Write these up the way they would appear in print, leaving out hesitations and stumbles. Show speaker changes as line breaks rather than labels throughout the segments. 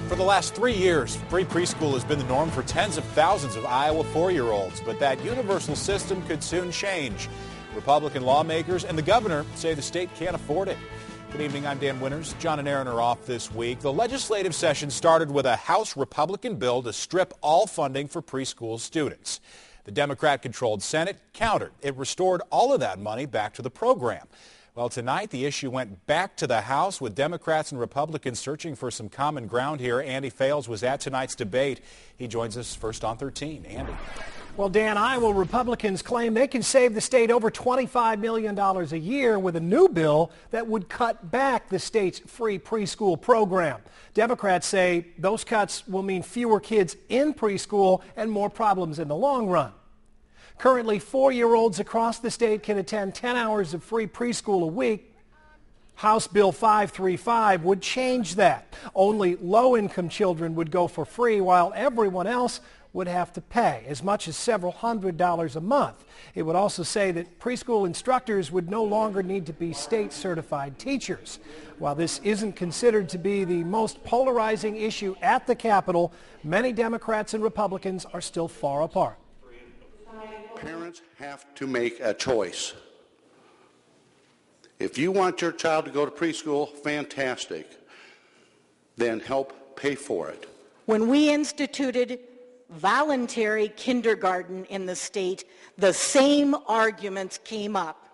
For the last 3 years, free preschool has been the norm for tens of thousands of Iowa 4-year-olds, but that universal system could soon change. Republican lawmakers and the governor say the state can't afford it. Good evening, I'm Dan Winters. John and Aaron are off this week. The legislative session started with a House Republican bill to strip all funding for preschool students. The Democrat-controlled Senate countered. It restored all of that money back to the program. Well, tonight the issue went back to the House with Democrats and Republicans searching for some common ground here. Andy Fales was at tonight's debate. He joins us first on 13. Andy.
Well, Dan, Iowa Republicans claim they can save the state over $25 million a year with a new bill that would cut back the state's free preschool program. Democrats say those cuts will mean fewer kids in preschool and more problems in the long run. Currently, 4-year-olds across the state can attend 10 hours of free preschool a week. House Bill 535 would change that. Only low-income children would go for free, while everyone else would have to pay as much as several $100s a month. It would also say that preschool instructors would no longer need to be state-certified teachers. While this isn't considered to be the most polarizing issue at the Capitol, many Democrats and Republicans are still far apart.
Parents have to make a choice. If you want your child to go to preschool, fantastic. Then help pay for it.
When we instituted voluntary kindergarten in the state, the same arguments came up.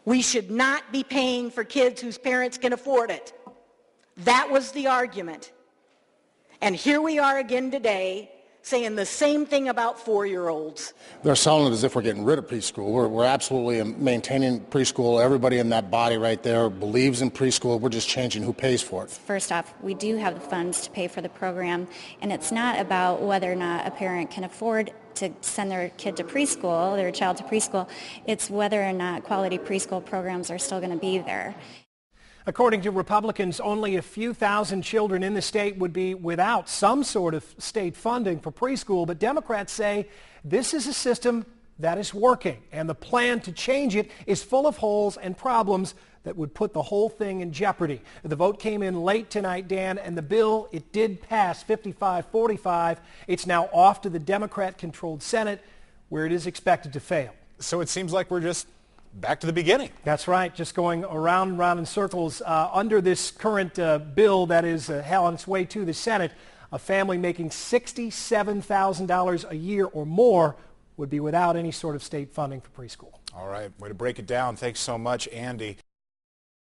We should not be paying for kids whose parents can afford it. That was the argument. And here we are again today, saying the same thing about 4-year-olds.
They're selling it as if we're getting rid of preschool. We're absolutely maintaining preschool. Everybody in that body right there believes in preschool. We're just changing who pays for it.
First off, we do have the funds to pay for the program, and it's not about whether or not a parent can afford to send their kid to preschool, their child to preschool. It's whether or not quality preschool programs are still going to be there.
According to Republicans, only a few thousand children in the state would be without some sort of state funding for preschool, but Democrats say this is a system that is working, and the plan to change it is full of holes and problems that would put the whole thing in jeopardy. The vote came in late tonight, Dan, and the bill, it did pass 55-45. It's now off to the Democrat-controlled Senate, where it is expected to fail.
So it seems like we're just back to the beginning.
That's right, just going around and around in circles. Under this current bill that is on its way to the Senate, a family making $67,000 a year or more would be without any sort of state funding for preschool.
All right, way to break it down. Thanks so much, Andy.